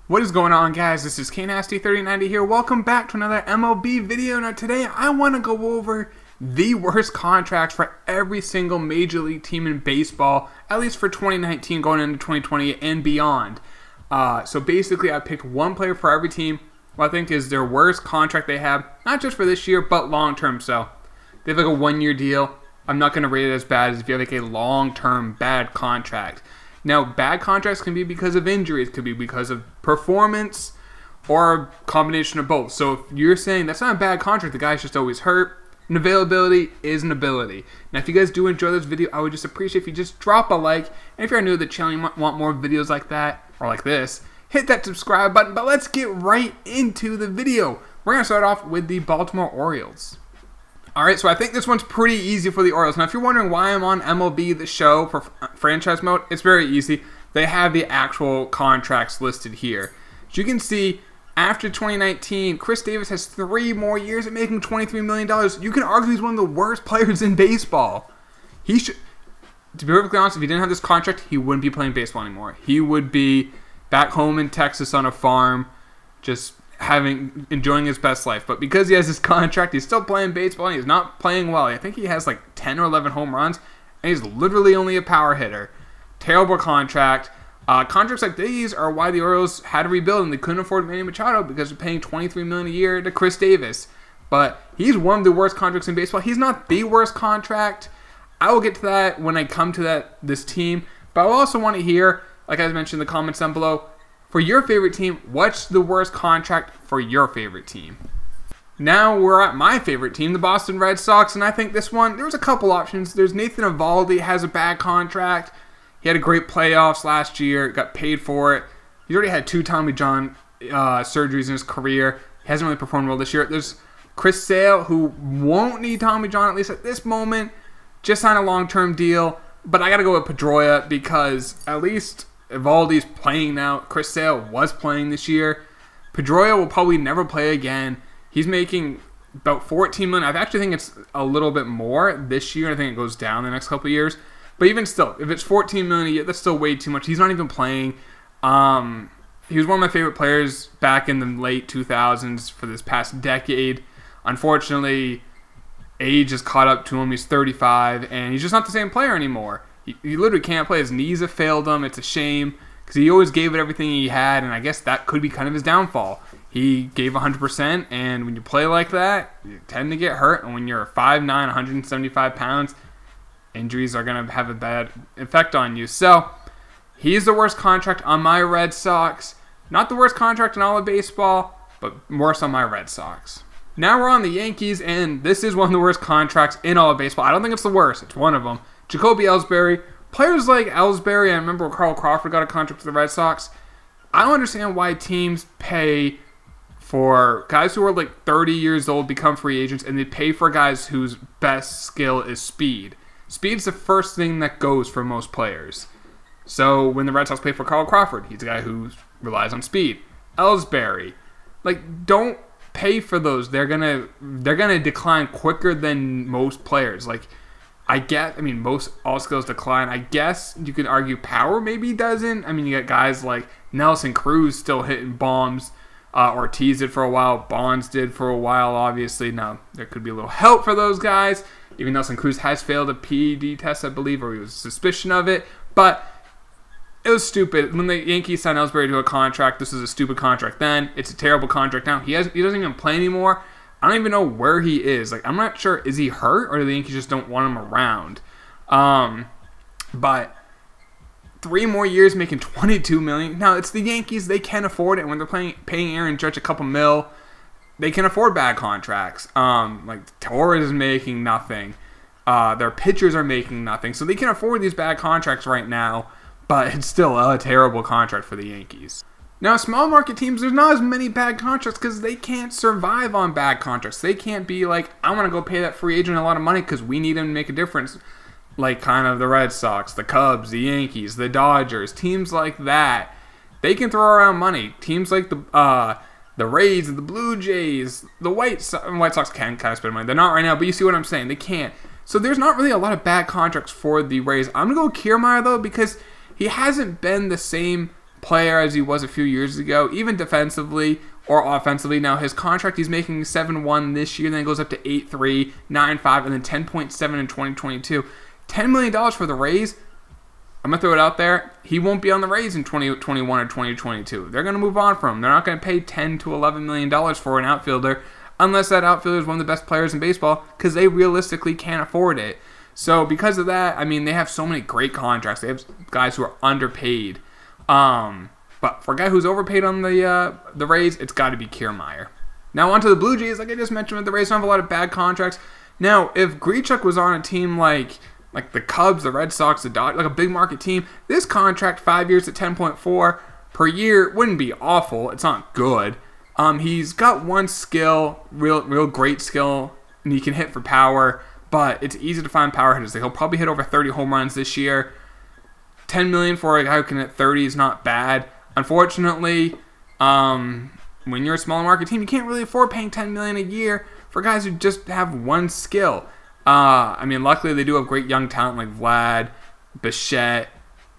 What is going on, guys? This is Knasty 3090 here. Welcome back to another MLB video. Now today I want to go over the worst contracts for every single major league team in baseball, at least for 2019 going into 2020 and beyond. So basically I picked one player for every team who I think is their worst contract they have, not just for this year, but long term. So they have like a 1-year deal. I'm not going to rate it as bad as if you have like a long-term bad contract. Now, bad contracts can be because of injuries, could be because of performance, or a combination of both. So if you're saying that's not a bad contract, the guy's just always hurt, an availability is an ability. Now, if you guys do enjoy this video, I would just appreciate if you just drop a like. And if you're new to the channel, you might want more videos like that, or like this, hit that subscribe button. But let's get right into the video. We're going to start off with the Baltimore Orioles. Alright, so I think this one's pretty easy for the Orioles. Now, if you're wondering why I'm on MLB The Show for franchise mode, it's very easy. They have the actual contracts listed here. As you can see, after 2019, Chris Davis has 3 more years at making $23 million. You can argue he's one of the worst players in baseball. He should, to be perfectly honest, if he didn't have this contract, he wouldn't be playing baseball anymore. He would be back home in Texas on a farm, just enjoying his best life. But because he has this contract, he's still playing baseball and he's not playing well. I think he has like 10 or 11 home runs and he's literally only a power hitter. Terrible contract. Contracts like these are why the Orioles had to rebuild, and they couldn't afford Manny Machado because they're paying $23 million a year to Chris Davis. But he's one of the worst contracts in baseball. He's not the worst contract. I will get to that when I come to this team. But I also want to hear, like I mentioned in the comments down below, for your favorite team, what's the worst contract for your favorite team? Now we're at my favorite team, the Boston Red Sox, and I think this one, there's a couple options. There's Nathan Eovaldi, has a bad contract. He had a great playoffs last year, got paid for it. He's already had 2 Tommy John surgeries in his career. He hasn't really performed well this year. There's Chris Sale, who won't need Tommy John, at least at this moment. Just signed a long-term deal, but I got to go with Pedroia because at least Eovaldi's playing now. Chris Sale was playing this year. Pedroia will probably never play again. He's making about $14 million. I actually think it's a little bit more this year. I think it goes down the next couple of years. But even still, if it's $14 million a year, that's still way too much. He's not even playing. He was one of my favorite players back in the late 2000s for this past decade. Unfortunately, age has caught up to him. He's 35, and he's just not the same player anymore. He literally can't play. His knees have failed him. It's a shame because he always gave it everything he had, and I guess that could be kind of his downfall. He gave 100%, and when you play like that, you tend to get hurt. And when you're 5'9", 175 pounds, injuries are going to have a bad effect on you. So he's the worst contract on my Red Sox. Not the worst contract in all of baseball, but worse on my Red Sox. Now we're on the Yankees, and this is one of the worst contracts in all of baseball. I don't think it's the worst. It's one of them. Jacoby Ellsbury. Players like Ellsbury, I remember Carl Crawford got a contract with the Red Sox. I don't understand why teams pay for guys who are like 30 years old, become free agents, and they pay for guys whose best skill is speed. Speed's the first thing that goes for most players. So when the Red Sox pay for Carl Crawford, he's a guy who relies on speed. Ellsbury. Don't pay for those. They're gonna decline quicker than most players. Most all skills decline. I guess you could argue power maybe doesn't. You got guys like Nelson Cruz still hitting bombs. Ortiz did for a while. Bonds did for a while, obviously. Now, there could be a little help for those guys. Even Nelson Cruz has failed a PED test, I believe, or he was suspicion of it. But it was stupid. When the Yankees signed Ellsbury to a contract, this was a stupid contract then. It's a terrible contract now. He doesn't even play anymore. I don't even know where he is. I'm not sure. Is he hurt, or do the Yankees just don't want him around? But 3 more years making $22 million. Now, it's the Yankees. They can afford it. When they're paying Aaron Judge a couple mil, they can afford bad contracts. Torres is making nothing. Their pitchers are making nothing. So they can afford these bad contracts right now, but it's still a terrible contract for the Yankees. Now, small market teams, there's not as many bad contracts because they can't survive on bad contracts. They can't be like, I want to go pay that free agent a lot of money because we need him to make a difference. Like kind of the Red Sox, the Cubs, the Yankees, the Dodgers, teams like that. They can throw around money. Teams like the Rays, the Blue Jays, the White Sox can kind of spend money. They're not right now, but you see what I'm saying. They can't. So there's not really a lot of bad contracts for the Rays. I'm going to go Kiermaier, though, because he hasn't been the same player as he was a few years ago, even defensively or offensively. Now, his contract, he's making 7-1 this year, then it goes up to 8-3, 9-5, and then 10.7 in 2022. $10 million for the Rays. I'm going to throw it out there. He won't be on the Rays in 2021 or 2022. They're going to move on from him. They're not going to pay $10 to $11 million for an outfielder unless that outfielder is one of the best players in baseball, because they realistically can't afford it. So because of that, I mean, they have so many great contracts. They have guys who are underpaid. But for a guy who's overpaid on the Rays, it's got to be Kiermaier. Now onto the Blue Jays. Like I just mentioned, with the Rays don't have a lot of bad contracts. Now, if Grichuk was on a team like the Cubs, the Red Sox, the Dodgers, like a big market team, this contract, 5 years at 10.4 per year, wouldn't be awful. It's not good. He's got one skill, real great skill, and he can hit for power, but it's easy to find power hitters. He'll probably hit over 30 home runs this year. $10 million for a guy who can hit 30 is not bad. Unfortunately, when you're a smaller market team, you can't really afford paying $10 million a year for guys who just have one skill. I mean, luckily they do have great young talent like Vlad, Bichette,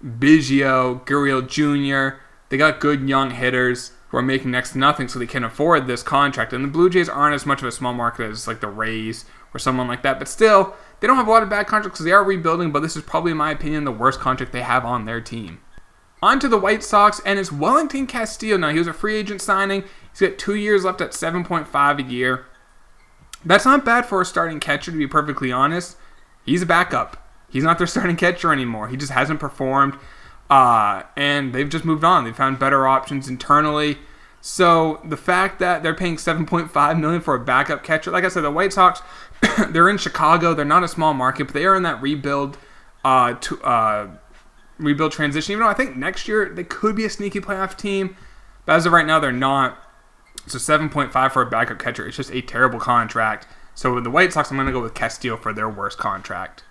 Biggio, Gurriel Jr. They got good young hitters who are making next to nothing, so they can afford this contract. And the Blue Jays aren't as much of a small market as like the Rays or someone like that. But still, they don't have a lot of bad contracts because they are rebuilding, but this is probably, in my opinion, the worst contract they have on their team. On to the White Sox, and it's Wellington Castillo. Now, he was a free agent signing. He's got 2 years left at 7.5 a year. That's not bad for a starting catcher, to be perfectly honest. He's a backup. He's not their starting catcher anymore. He just hasn't performed, and they've just moved on. They've found better options internally. So the fact that they're paying $7.5 million for a backup catcher, like I said, the White Sox, they're in Chicago. They're not a small market, but they are in that rebuild transition. Even though I think next year they could be a sneaky playoff team, but as of right now, they're not. So 7.5 for a backup catcher, it's just a terrible contract. So with the White Sox, I'm going to go with Castillo for their worst contract.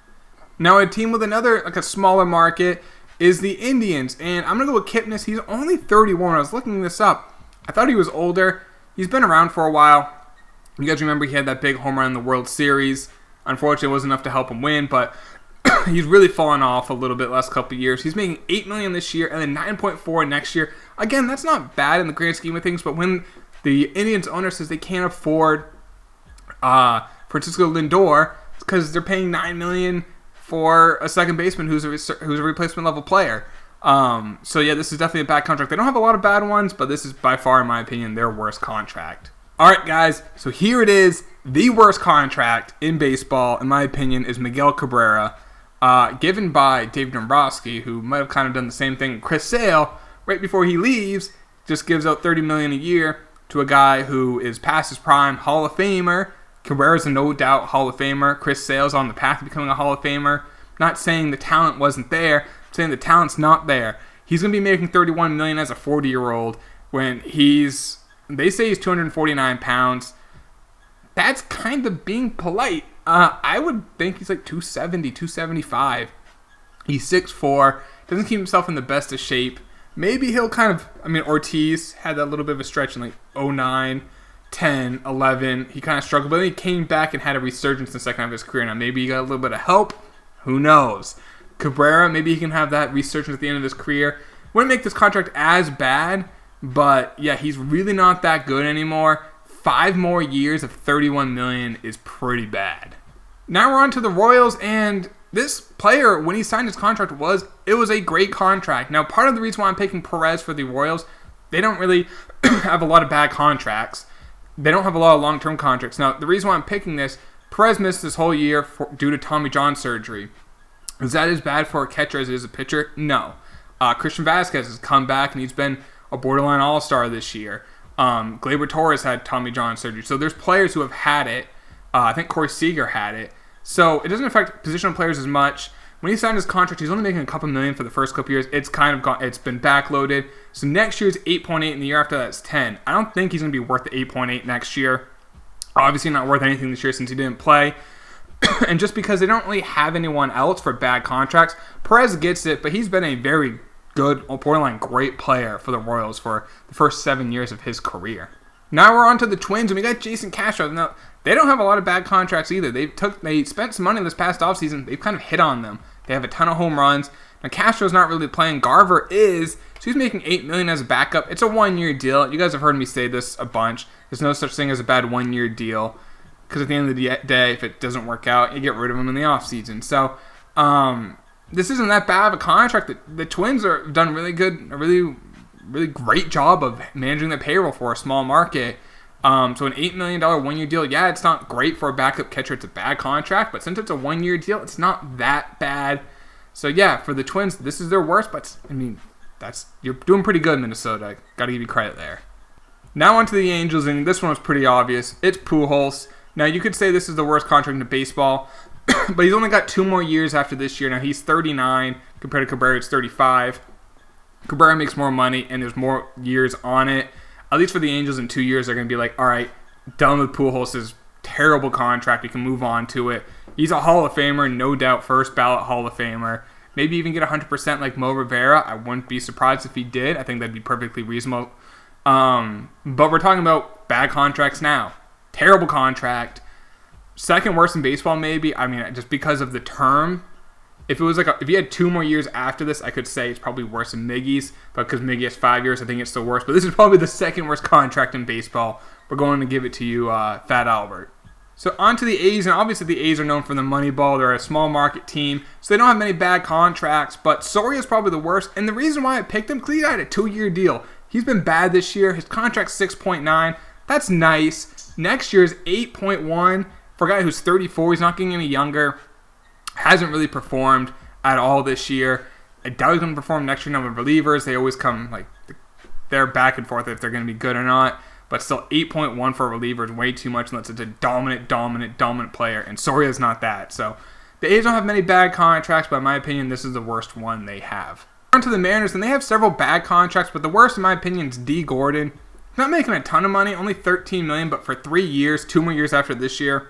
Now a team with another, like a smaller market, is the Indians, and I'm going to go with Kipnis. He's only 31. I was looking this up. I thought he was older. He's been around for a while. You guys remember he had that big home run in the World Series. Unfortunately, it wasn't enough to help him win, but he's really fallen off a little bit last couple of years. He's making $8 million this year and then 9.4 next year. Again, that's not bad in the grand scheme of things, but when the Indians owner says they can't afford Francisco Lindor, it's because they're paying $9 million for a second baseman who's a replacement level player. So yeah, this is definitely a bad contract. They don't have a lot of bad ones, but this is by far, in my opinion, their worst contract. All right, guys, so here it is. The worst contract in baseball, in my opinion, is Miguel Cabrera, given by Dave Dombrowski, who might have kind of done the same thing. Chris Sale, right before he leaves, just gives out $30 million a year to a guy who is past his prime, Hall of Famer. Cabrera's a no doubt Hall of Famer. Chris Sale's on the path to becoming a Hall of Famer. Not saying the talent wasn't there. I'm saying the talent's not there. He's going to be making $31 million as a 40-year-old when they say he's 249 pounds. That's kind of being polite. I would think he's like 270, 275. He's 6'4", doesn't keep himself in the best of shape. Maybe he'll Ortiz had that little bit of a stretch in like 09, 10, 11. He kind of struggled, but then he came back and had a resurgence in the second half of his career. Now, maybe he got a little bit of help. Who knows? Cabrera, maybe he can have that resurgence at the end of his career. Wouldn't make this contract as bad, but yeah, he's really not that good anymore. 5 more years of $31 million is pretty bad. Now we're on to the Royals, and this player, when he signed his contract, it was a great contract. Now, part of the reason why I'm picking Perez for the Royals, they don't really have a lot of bad contracts. They don't have a lot of long-term contracts. Now, the reason why I'm picking this, Perez missed this whole year due to Tommy John surgery. Is that as bad for a catcher as it is a pitcher? No. Christian Vasquez has come back, and he's been a borderline all-star this year. Gleyber Torres had Tommy John surgery. So there's players who have had it. I think Corey Seager had it. So it doesn't affect positional players as much. When he signed his contract, he's only making a couple million for the first couple years. It's been backloaded. So next year's 8.8, and the year after that's 10. I don't think he's going to be worth the 8.8 next year. Obviously not worth anything this year since he didn't play. And just because they don't really have anyone else for bad contracts, Perez gets it, but he's been a very good, borderline great player for the Royals for the first 7 years of his career. Now we're on to the Twins, and we got Jason Castro. Now, they don't have a lot of bad contracts either. They spent some money this past offseason. They've kind of hit on them. They have a ton of home runs. Now Castro's not really playing. Garver is, so he's making $8 million as a backup. It's a 1-year deal. You guys have heard me say this a bunch. There's no such thing as a bad 1-year deal, because at the end of the day, if it doesn't work out, you get rid of him in the offseason. So this isn't that bad of a contract. The Twins are done really good, a really great job of managing the payroll for a small market. So an $8 million 1-year deal, yeah, it's not great for a backup catcher. It's a bad contract, but since it's a 1-year deal, it's not that bad. So yeah, for the Twins, this is their worst, but I mean, you're doing pretty good, Minnesota. Got to give you credit there. Now on to the Angels, and this one was pretty obvious. It's Pujols. Now you could say this is the worst contract in baseball, but he's only got 2 more years after this year. Now he's 39 compared to Cabrera, it's 35. Cabrera makes more money, and there's more years on it. At least for the Angels, in 2 years, they're going to be like, all right, done with Pujols' terrible contract. We can move on to it. He's a Hall of Famer, no doubt, first ballot Hall of Famer. Maybe even get 100% like Mo Rivera. I wouldn't be surprised if he did. I think that'd be perfectly reasonable. But we're talking about bad contracts now. Terrible contract. Second worst in baseball, maybe. I mean, just because of the term. If it was if you had 2 more years after this, I could say it's probably worse than Miggy's. But because Miggy has 5 years, I think it's still worse. But this is probably the second worst contract in baseball. We're going to give it to you, Fat Albert. So on to the A's, and obviously the A's are known for the money ball. They're a small market team, so they don't have many bad contracts. But Soria is probably the worst. And the reason why I picked him, because he had a 2-year deal. He's been bad this year. His contract's 6.9. That's nice. Next year is 8.1. For a guy who's 34, he's not getting any younger. Hasn't really performed at all this year. I doubt he's going to perform next year. Now with relievers, they always come they're back and forth if they're going to be good or not. But still, 8.1 for a reliever is way too much unless it's a dominant player. And Soria's not that. So the A's don't have many bad contracts, but in my opinion, this is the worst one they have. On to the Mariners, and they have several bad contracts, but the worst, in my opinion, is D. Gordon. He's not making a ton of money, only $13 million, but for 3 years, 2 more years after this year,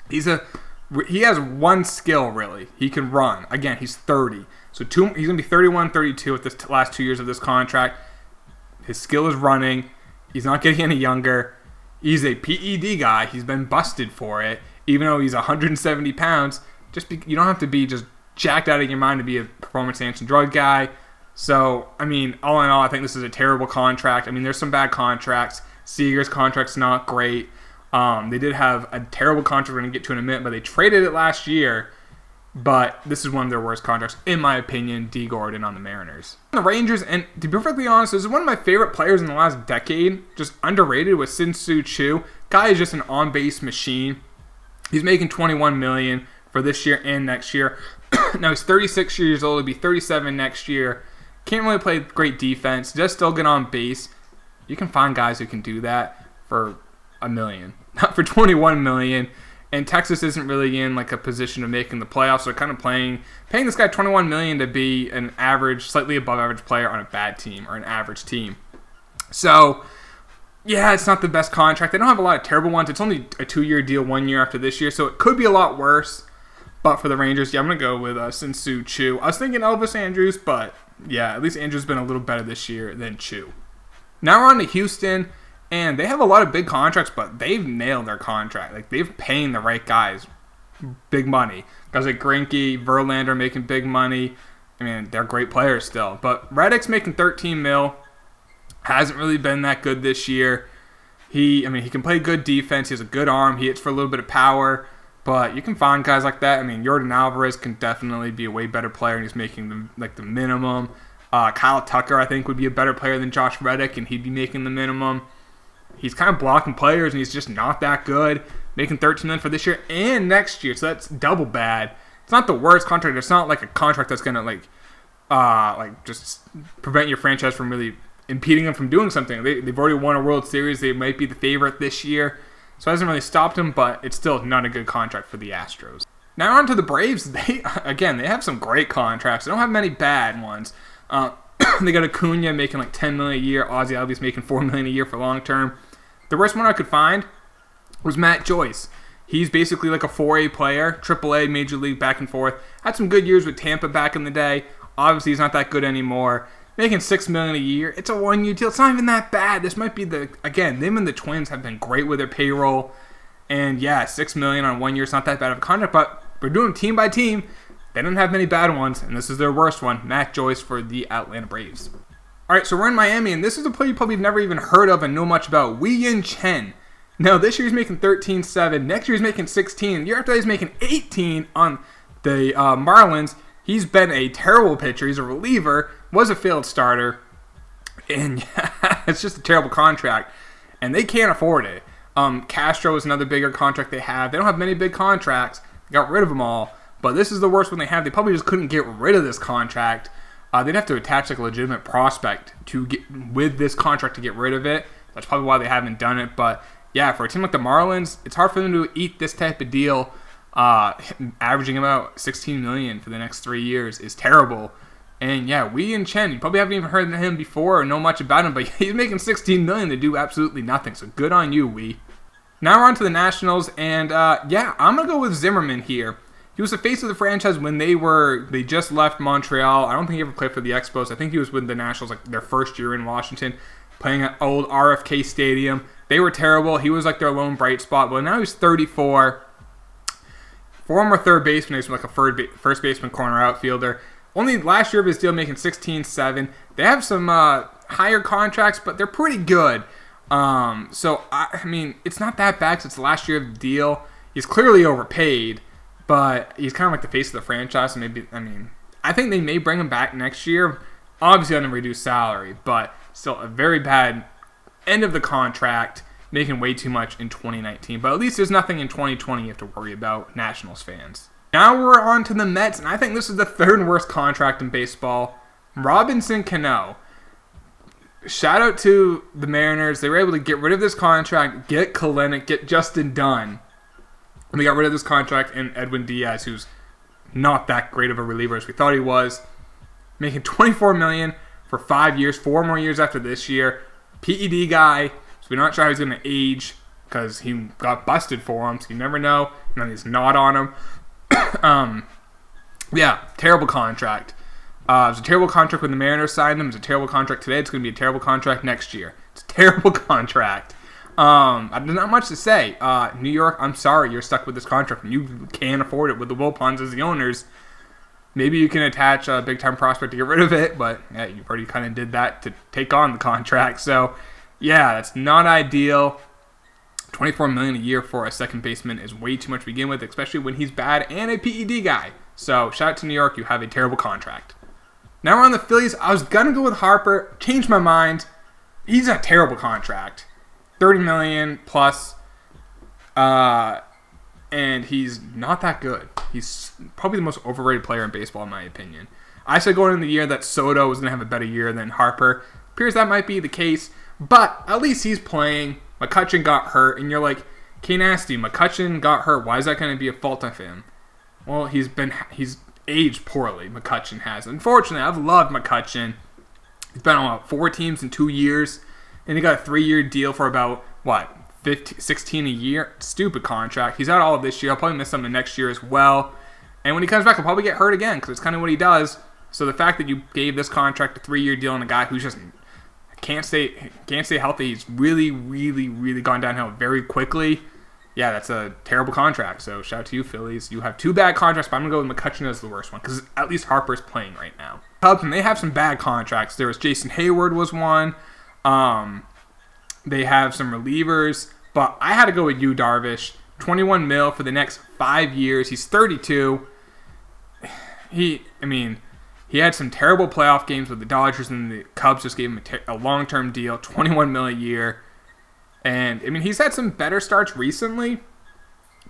he has one skill, really. He can run. Again, he's 30. So he's going to be 31, 32 with this last 2 years of this contract. His skill is running. He's not getting any younger. He's a PED guy. He's been busted for it. Even though he's 170 pounds, you don't have to be just jacked out of your mind to be a performance-enhancing drug guy. So, I mean, all in all, I think this is a terrible contract. I mean, there's some bad contracts. Seager's contract's not great. They did have a terrible contract we're going to get to in a minute, but they traded it last year. But this is one of their worst contracts, in my opinion, D. Gordon on the Mariners. The Rangers, and to be perfectly honest, this is one of my favorite players in the last decade. Just underrated with Sin-Soo Choo. Guy is just an on-base machine. He's making $21 million for this year and next year. Now he's 36 years old. He'll be 37 next year. Can't really play great defense. Does still get on base. You can find guys who can do that for $1 million. Not for $21 million. And Texas isn't really in a position of making the playoffs. So they're kind of paying this guy $21 million to be an average, slightly above average player on a bad team or an average team. So, yeah, it's not the best contract. They don't have a lot of terrible ones. It's only a 2-year deal, 1 year after this year. So it could be a lot worse. But for the Rangers, yeah, I'm going to go with Sin-Soo Choo. I was thinking Elvis Andrus, but yeah, at least Andrus has been a little better this year than Choo. Now we're on to Houston. And they have a lot of big contracts, but they've nailed their contract. They've paying the right guys big money. Guys like Greinke, Verlander making big money. I mean, they're great players still. But Reddick's making $13 million. Hasn't really been that good this year. He can play good defense. He has a good arm. He hits for a little bit of power. But you can find guys like that. I mean, Yordan Alvarez can definitely be a way better player, and he's making the minimum. Kyle Tucker, I think, would be a better player than Josh Reddick, and he'd be making the minimum. He's kind of blocking players, and he's just not that good. Making $13 million for this year and next year, so that's double bad. It's not the worst contract. It's not like a contract that's gonna just prevent your franchise from really impeding them from doing something. They've already won a World Series. They might be the favorite this year, so it hasn't really stopped them. But it's still not a good contract for the Astros. Now on to the Braves. They have some great contracts. They don't have many bad ones. They got Acuna making $10 million a year. Ozzie Albies making $4 million a year for long term. The worst one I could find was Matt Joyce. He's basically like a 4A player, AAA, Major League, back and forth. Had some good years with Tampa back in the day. Obviously, he's not that good anymore. Making $6 million a year. It's a 1-year deal. It's not even that bad. This might be them and the Twins have been great with their payroll. And yeah, $6 million on 1 year is not that bad of a contract, but we're doing team by team. they don't have many bad ones, and this is their worst one. Matt Joyce for the Atlanta Braves. All right, so we're in Miami, and this is a player you probably never even heard of and know much about. Wei-Yin Chen. Now, this year he's making 13.7. Next year he's making 16. The year after that he's making 18 on the Marlins. He's been a terrible pitcher. He's a reliever. Was a failed starter. And yeah, it's just a terrible contract. And they can't afford it. Castro is another bigger contract they have. They don't have many big contracts. They got rid of them all. But this is the worst one they have. They probably just couldn't get rid of this contract. They'd have to attach like a legitimate prospect to get with this contract to get rid of it. That's probably why they haven't done it. But yeah, for a team like the Marlins, it's hard for them to eat this type of deal. Averaging about $16 million for the next 3 years is terrible. And yeah, Wei-Yin Chen, you probably haven't even heard of him before or know much about him, but he's making $16 million to do absolutely nothing. So good on you, Wei. Now we're on to the Nationals, and yeah, I'm gonna go with Zimmerman here. He was the face of the franchise when they just left Montreal. I don't think he ever played for the Expos. I think he was with the Nationals like their first year in Washington, playing at old RFK Stadium. They were terrible. He was like their lone bright spot. Well, now he's 34. Former third baseman. He's like a first baseman, corner outfielder. Only last year of his deal making 16.7. They have some higher contracts, but they're pretty good. So, I mean, it's not that bad because it's the last year of the deal. He's clearly overpaid, but he's kind of like the face of the franchise. So maybe, I mean, I think they may bring him back next year. Obviously on a reduced salary, but still a very bad end of the contract, making way too much in 2019. But at least there's nothing in 2020 you have to worry about, Nationals fans. Now we're on to the Mets, and I think this is the third worst contract in baseball. Robinson Cano. Shout out to the Mariners. They were able to get rid of this contract, get Kalenic, get Justin Dunn. And they got rid of this contract and Edwin Diaz, who's not that great of a reliever as we thought he was. Making $24 million for 5 years, 4 more years after this year. PED guy, so we're not sure how he's going to age because he got busted for him, so you never know. And then he's not on him. Yeah, terrible contract. It was a terrible contract when the Mariners signed him. It's a terrible contract today. It's going to be a terrible contract next year. It's a terrible contract. There's not much to say. New York, I'm sorry you're stuck with this contract and you can't afford it with the Wilpons as the owners. Maybe you can attach a big-time prospect to get rid of it, but yeah, you already kind of did that to take on the contract. So, yeah, that's not ideal. $24 million a year for a second baseman is way too much to begin with, especially when he's bad and a PED guy. So, shout out to New York. You have a terrible contract. Now we're on the Phillies. I was going to go with Harper. Changed my mind. He's a terrible contract. $30 million plus. And he's not that good. He's probably the most overrated player in baseball, in my opinion. I said going into the year that Soto was going to have a better year than Harper. Appears that might be the case. But at least he's playing. McCutchen got hurt. And you're like, Knasty, McCutchen got hurt. Why is that going to be a fault of him? Well, he's aged poorly, McCutchen has. Unfortunately, I've loved McCutchen. He's been on 4 teams in 2 years. And he got a 3-year deal for about, 16 a year? Stupid contract. He's out all of this year. I'll probably miss something next year as well. And when he comes back, he'll probably get hurt again because it's kind of what he does. So the fact that you gave this contract a 3-year deal on a guy who's just can't stay healthy, he's really, really, really gone downhill very quickly. Yeah, that's a terrible contract. So shout out to you, Phillies. You have 2 bad contracts, but I'm going to go with McCutchen as the worst one because at least Harper's playing right now. Cubs, and they have some bad contracts. There was Jason Hayward was one. They have some relievers, but I had to go with Yu Darvish. $21 million for the next 5 years. He's 32. He had some terrible playoff games with the Dodgers, and the Cubs just gave him a long-term deal, $21 million a year. And, he's had some better starts recently,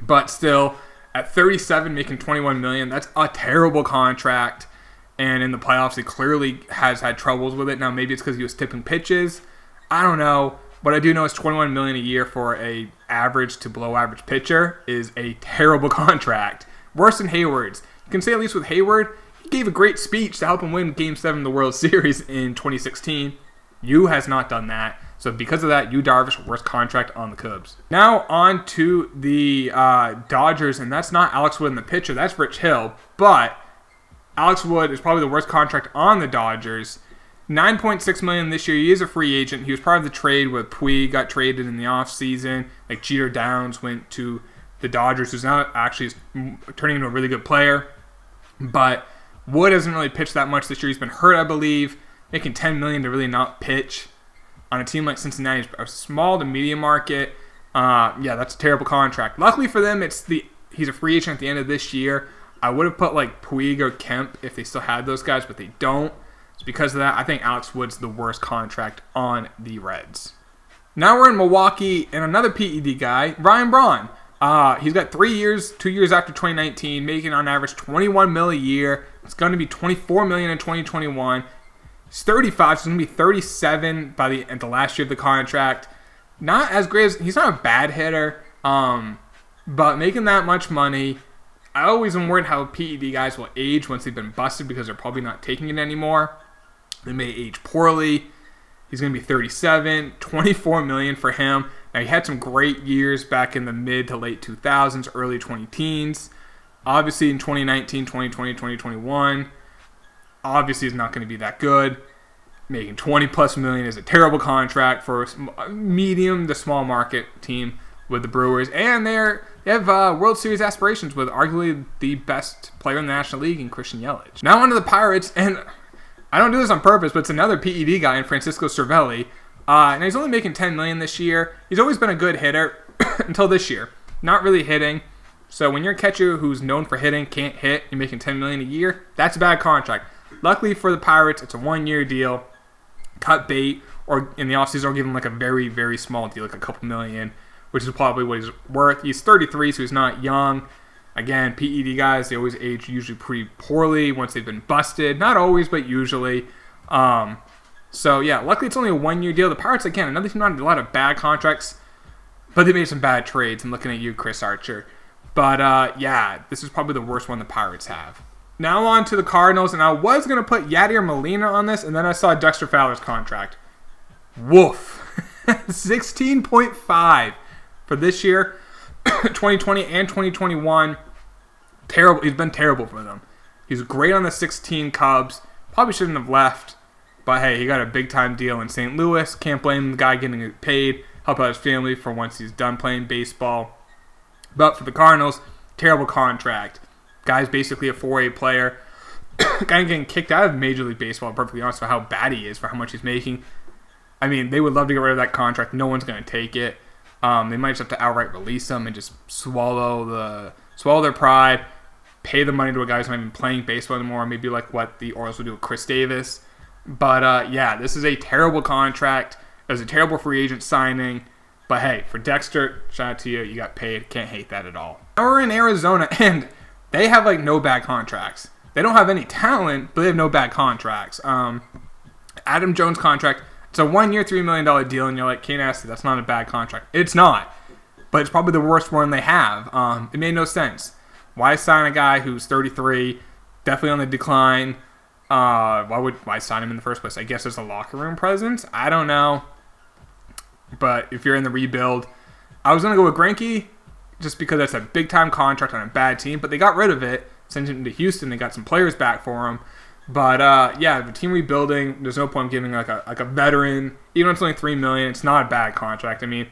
but still, at 37, making $21 million, that's a terrible contract. And in the playoffs, he clearly has had troubles with it. Now, maybe it's because he was tipping pitches. I don't know. What I do know is $21 million a year for a average to below average pitcher is a terrible contract. Worse than Hayward's. You can say at least with Hayward, he gave a great speech to help him win Game 7 of the World Series in 2016. Yu has not done that. So because of that, Yu Darvish, worst contract on the Cubs. Now on to the Dodgers, and that's not Alex Wood in the pitcher. That's Rich Hill. But Alex Wood is probably the worst contract on the Dodgers. $9.6 million this year. He is a free agent. He was part of the trade with Puig, got traded in the offseason. Like Jeter Downs went to the Dodgers, who's now actually turning into a really good player. But Wood hasn't really pitched that much this year. He's been hurt, I believe. Making $10 million to really not pitch on a team like Cincinnati, a small to medium market. Yeah, that's a terrible contract. Luckily for them, he's a free agent at the end of this year. I would have put like Puig or Kemp if they still had those guys, but they don't. So because of that, I think Alex Wood's the worst contract on the Reds. Now we're in Milwaukee, and another PED guy, Ryan Braun. He's got 3 years, 2 years after 2019, making on average $21 million a year. It's going to be $24 million in 2021. He's 35, so it's going to be 37 by the last year of the contract. Not as great as he's not a bad hitter, but making that much money, I always am worried how PED guys will age once they've been busted because they're probably not taking it anymore. They may age poorly. He's going to be 37, $24 million for him. Now, he had some great years back in the mid to late 2000s, early 20-teens. Obviously, in 2019, 2020, 2021, obviously is not going to be that good. Making $20+ million is a terrible contract for a medium to small market team with the Brewers. And they have World Series aspirations with arguably the best player in the National League in Christian Yelich. Now on to the Pirates, and I don't do this on purpose, but it's another PED guy in Francisco Cervelli. And he's only making $10 million this year. He's always been a good hitter until this year. Not really hitting. So when you're a catcher who's known for hitting, can't hit, you're making $10 million a year, that's a bad contract. Luckily for the Pirates, it's a 1-year deal. Cut bait, or in the offseason, or give him like a very, very small deal, like a couple million, which is probably what he's worth. He's 33, so he's not young. Again, PED guys, they always age usually pretty poorly once they've been busted. Not always, but usually. So, yeah, luckily it's only a 1-year deal. The Pirates, again, another team not a lot of bad contracts, but they made some bad trades. I'm looking at you, Chris Archer. But, yeah, this is probably the worst one the Pirates have. Now on to the Cardinals, and I was going to put Yadier Molina on this, and then I saw Dexter Fowler's contract. Woof. 16.5 for this year, 2020 and 2021. Terrible. He's been terrible for them. He's great on the 16 Cubs. Probably shouldn't have left, but hey, he got a big-time deal in St. Louis. Can't blame the guy getting paid. Help out his family for once he's done playing baseball. But for the Cardinals, terrible contract. Guy's basically a 4A player. Guy getting kicked out of Major League Baseball, perfectly honest, for how bad he is, for how much he's making. I mean, they would love to get rid of that contract. No one's going to take it. They might just have to outright release him and just swallow their pride, pay the money to a guy who's not even playing baseball anymore, maybe like what the Orioles would do with Chris Davis. But, yeah, this is a terrible contract. It was a terrible free agent signing. But, hey, for Dexter, shout out to you. You got paid. Can't hate that at all. Now we're in Arizona, and they have, like, no bad contracts. They don't have any talent, but they have no bad contracts. Adam Jones' contract, it's a 1-year, $3 million deal, and you're like, Knasty, that's not a bad contract. It's not, but it's probably the worst one they have. It made no sense. Why sign a guy who's 33, definitely on the decline? Why sign him in the first place? I guess there's a locker room presence. I don't know. But if you're in the rebuild, I was going to go with Greinke just because that's a big-time contract on a bad team, but they got rid of it, sent him to Houston. They got some players back for him. But, yeah, the team rebuilding, there's no point giving like a veteran, even though it's only $3 million, it's not a bad contract. I mean,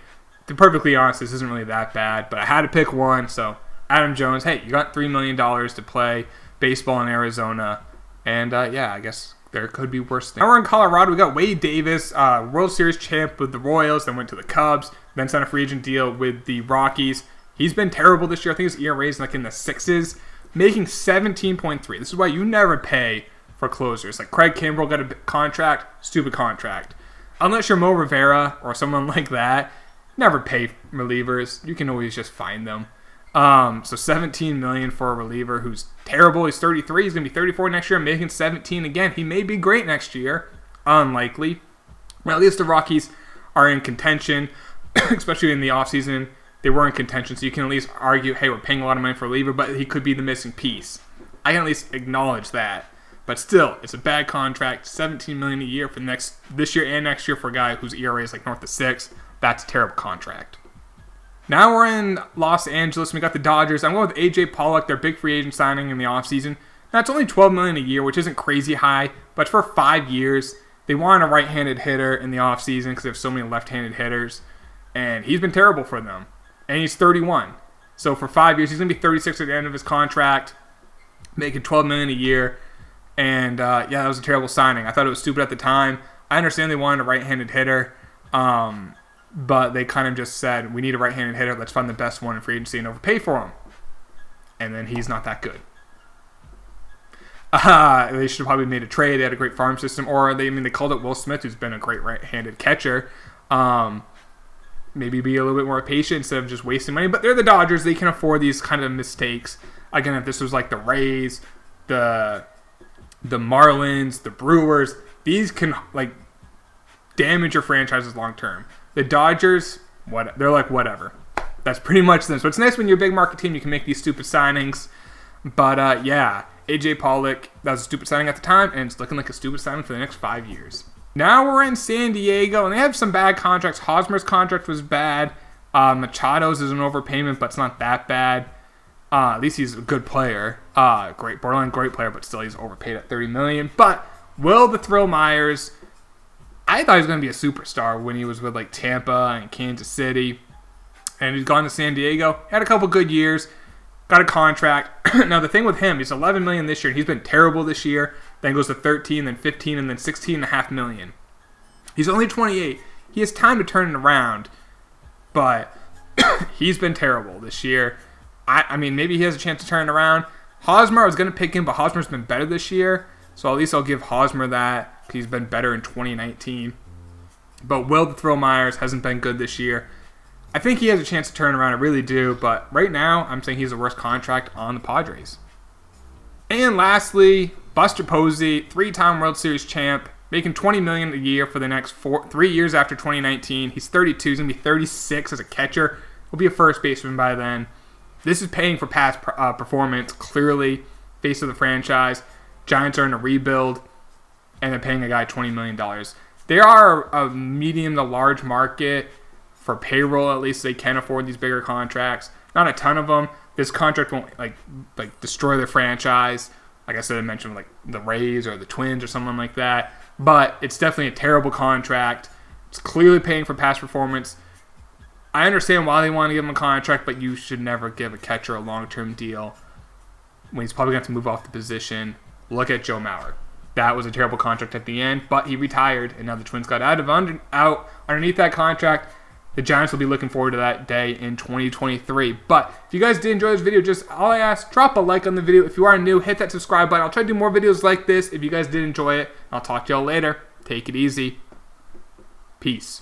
to be perfectly honest, this isn't really that bad, but I had to pick one, so Adam Jones, hey, you got $3 million to play baseball in Arizona, and, yeah, I guess there could be worse things. Now we're in Colorado. We got Wade Davis, World Series champ with the Royals, then went to the Cubs, then signed a free agent deal with the Rockies. He's been terrible this year. I think his ERA is like in the 6s, making 17.3. This is why you never pay for closers. Like Craig Kimbrell got a stupid contract. Unless you're Mo Rivera or someone like that, never pay relievers. You can always just find them. So $17 million for a reliever who's terrible. He's 33. He's going to be 34 next year, making 17 again. He may be great next year. Unlikely. Well, at least the Rockies are in contention, especially in the offseason. They were in contention, so you can at least argue, hey, we're paying a lot of money for a reliever, but he could be the missing piece. I can at least acknowledge that. But still, it's a bad contract. $17 million a year for this year and next year for a guy whose ERA is like north of 6. That's a terrible contract. Now we're in Los Angeles, and we got the Dodgers. I'm going with A.J. Pollock, their big free agent signing in the offseason. That's only $12 million a year, which isn't crazy high, but for 5 years. They want a right-handed hitter in the offseason because they have so many left-handed hitters, and he's been terrible for them. And he's 31. So for 5 years, he's going to be 36 at the end of his contract. making $12 million a year. And yeah, that was a terrible signing. I thought it was stupid at the time. I understand they wanted a right-handed hitter, but they kind of just said, we need a right-handed hitter. Let's find the best one in free agency and overpay for him. And then he's not that good. They should have probably made a trade. They had a great farm system. Or they called it Will Smith, who's been a great right-handed catcher. Maybe be a little bit more patient instead of just wasting money. But they're the Dodgers. They can afford these kind of mistakes. Again, if this was like the Rays, the Marlins, the Brewers, these can like damage your franchises long term. The Dodgers, they're like whatever. That's pretty much them. So it's nice when you're a big market team, you can make these stupid signings. But yeah, AJ Pollock, that was a stupid signing at the time, and it's looking like a stupid signing for the next 5 years. Now we're in San Diego, and they have some bad contracts. Hosmer's contract was bad. Machado's is an overpayment, but it's not that bad. At least he's a good player. Borderline great player, but still he's overpaid at $30 million. But Will the Thrill Myers, I thought he was going to be a superstar when he was with like Tampa and Kansas City. And he's gone to San Diego. Had a couple good years. Got a contract. Now the thing with him, he's $11 million this year. He's been terrible this year. Then goes to 13, then 15, and then $16.5 million. He's only 28. He has time to turn it around. But he's been terrible this year. I mean, maybe he has a chance to turn it around. Hosmer, I was going to pick him, but Hosmer's been better this year. So at least I'll give Hosmer that, because he's been better in 2019. But Will the Thrill Myers hasn't been good this year. I think he has a chance to turn around. I really do. But right now, I'm saying he's the worst contract on the Padres. And lastly, Buster Posey, 3-time World Series champ, making $20 million a year for the next 3 years after 2019. He's 32. He's going to be 36 as a catcher. He'll be a first baseman by then. This is paying for past performance, clearly. Face of the franchise. Giants are in a rebuild, and they're paying a guy $20 million. They are a medium to large market for payroll. At least they can afford these bigger contracts. Not a ton of them. This contract won't like destroy their franchise. Like I said, I mentioned like the Rays or the Twins or someone like that. But it's definitely a terrible contract. It's clearly paying for past performance. I understand why they want to give him a contract, but you should never give a catcher a long-term deal when he's probably going to have to move off the position. Look at Joe Mauer. That was a terrible contract at the end, but he retired, and now the Twins got out underneath that contract. The Giants will be looking forward to that day in 2023. But if you guys did enjoy this video, just all I ask, drop a like on the video. If you are new, hit that subscribe button. I'll try to do more videos like this if you guys did enjoy it. I'll talk to y'all later. Take it easy. Peace.